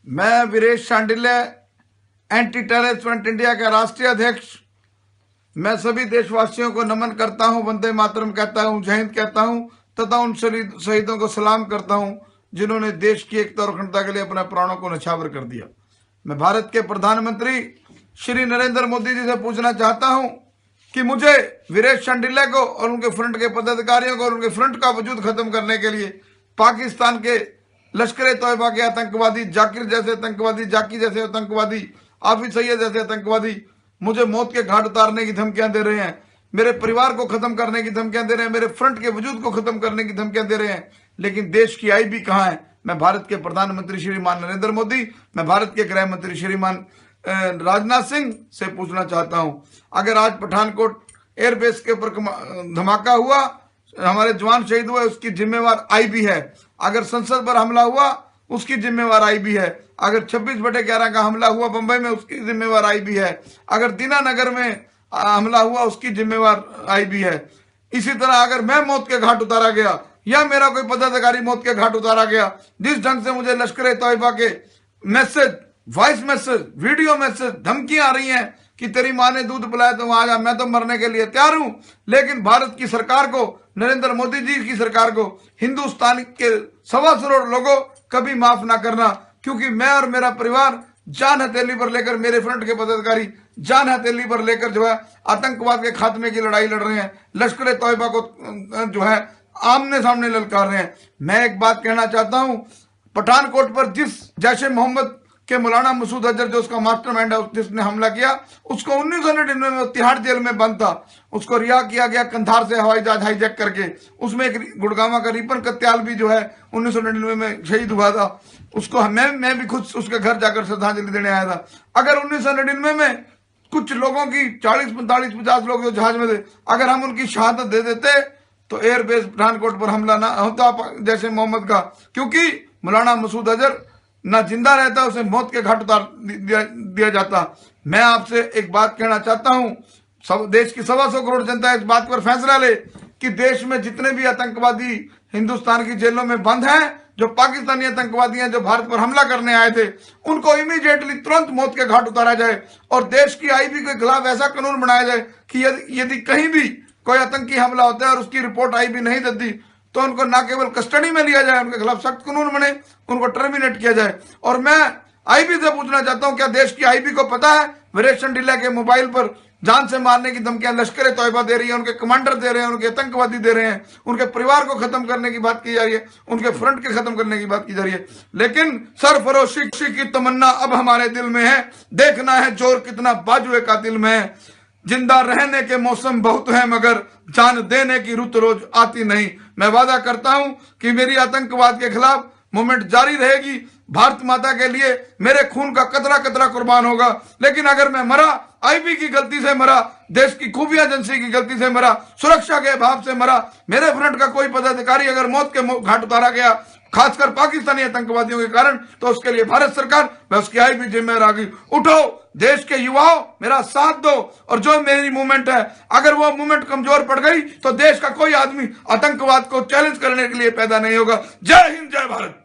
मैं Viresh Shandilya, anti terrorist front India का राष्ट्रीय अध्यक्ष। मैं सभी देशवासियों को नमन करता हूं, वंदे मातरम कहता हूं, जय हिंद कहता हूं तथा उन शहीदों को सलाम करता हूं जिन्होंने देश की एकता और अखंडता के लिए अपने प्राणों को न्यौछावर कर दिया। मैं भारत के प्रधानमंत्री श्री नरेंद्र मोदी जी से पूछना चाहता हूं कि मुझे वीरेश शांडिल्य को और उनके फ्रंट के पदाधिकारियों को और उनके फ्रंट का वजूद खत्म करने के लिए पाकिस्तान के लश्कर तोयबा के आतंकवादी, जाकिर जैसे आतंकवादी, जाकी जैसे आतंकवादी, आफिज सईद जैसे आतंकवादी मुझे मौत के घाट उतारने की धमकियां दे रहे हैं, मेरे परिवार को खत्म करने की धमकियां दे रहे हैं, मेरे फ्रंट के वजूद को खत्म करने की धमकियां दे रहे हैं। लेकिन देश की आईबी कहां है? मैं भारत के प्रधानमंत्री श्रीमान नरेंद्र मोदी, मैं भारत के गृह मंत्री श्रीमान राजनाथ सिंह से पूछना चाहता हूं, अगर आज पठानकोट एयरबेस के ऊपर धमाका हुआ, हमारे जवान शहीद हुए, उसकी जिम्मेवार आईबी है। अगर संसद पर हमला हुआ, उसकी जिम्मेवार आईबी है। अगर 26/11 का हमला हुआ बंबई में, उसकी जिम्मेवार आईबी है। अगर दीनानगर में हमला हुआ, उसकी जिम्मेवार आईबी है। इसी तरह अगर मैं मौत के घाट उतारा गया या मेरा कोई पदाधिकारी मौत के घाट उतारा गया, जिस ढंग से मुझे लश्कर तोयबा के message, voice message, video message, धमकियां आ रही हैं कि तेरी माँ ने दूध पिलाया तो वहां जा, मैं तो मरने के लिए तैयार हूं। लेकिन भारत की सरकार को, नरेंद्र मोदी जी की सरकार को, हिंदुस्तान के 1.25 करोड़ लोगों कभी माफ ना करना, क्योंकि मैं और मेरा परिवार जान हथेली पर लेकर, मेरे फ्रंट के पदाधिकारी जान हथेली पर लेकर जो है आतंकवाद के खात्मे की लड़ाई लड़ रहे हैं, लश्कर तोयबा को जो है आमने सामने ललकार रहे हैं। मैं एक बात कहना चाहता हूं, पठानकोट पर जिस जैश-ए मोहम्मद के मौलाना मसूद अजहर, जो उसका मास्टरमाइंड है, जिसने हमला किया, उसको 1999 में तिहाड़ जेल में बंद था, उसको रिहा किया गया कंधार से हवाई जहाज हाईजैक करके। उसमें एक गुड़गामा का रिपन कत्याल भी जो है 1999 में शहीद हुआ था। उसको मैं भी खुद उसके घर जाकर श्रद्धांजलि देने आया था। अगर 1999 में कुछ लोगों की 40, 45, 50 लोग जो जहाज में थे, अगर हम उनकी शहादत दे देते तो एयरबेस पठानकोट पर हमला ना होता जैसे मोहम्मद का, क्योंकि मौलाना मसूद अजहर ना जिंदा रहता, उसे मौत के घाट उतार दिया जाता। मैं आपसे एक बात कहना चाहता हूं, सब देश की 1.25 करोड़ जनता इस बात पर फैसला ले कि देश में जितने भी आतंकवादी हिंदुस्तान की जेलों में बंद हैं, जो पाकिस्तानी आतंकवादी हैं, जो भारत पर हमला करने आए थे, उनको इमीडिएटली तुरंत मौत के घाट उतारा जाए और देश की आईबी के खिलाफ ऐसा कानून बनाया जाए कि यदि कहीं भी कोई आतंकी हमला होता है और उसकी रिपोर्ट आईबी नहीं देती तो उनको न केवल कस्टडी में लिया जाए, उनके खिलाफ सख्त कानून बने, उनको टर्मिनेट किया जाए। और मैं आईबी से पूछना चाहता हूं, क्या देश की आईबी को पता है वीरेश शांडिल्य के मोबाइल पर जान से मारने की धमकियां लश्कर तोयबा दे रही है, उनके कमांडर दे रहे हैं, उनके आतंकवादी दे रहे हैं, उनके परिवार को खत्म करने की बात की जा रही है, उनके फ्रंट के खत्म करने की बात की जा रही है। लेकिन सरफरोशी की तमन्ना अब हमारे दिल में है, देखना है जोर कितना बाजुए कातिल में है। जिंदा रहने के मौसम बहुत है, मगर जान देने की रुत रोज आती नहीं। मैं वादा करता हूं कि मेरी आतंकवाद के खिलाफ मूवमेंट जारी रहेगी। भारत माता के लिए मेरे खून का कतरा कतरा कुर्बान होगा। लेकिन अगर मैं मरा, आईबी की गलती से मरा, देश की खुफिया एजेंसी की गलती से मरा, सुरक्षा के अभाव से मरा, मेरे फ्रंट का कोई पदाधिकारी अगर मौत के घाट उतारा गया, खासकर पाकिस्तानी आतंकवादियों के कारण, तो उसके लिए भारत सरकार व उसकी आईबी जिम्मेदार आ गई। उठो देश के युवाओं, मेरा साथ दो, और जो मेरी मूवमेंट है, अगर वो मूवमेंट कमजोर पड़ गई तो देश का कोई आदमी आतंकवाद को चैलेंज करने के लिए पैदा नहीं होगा। जय हिंद, जय भारत।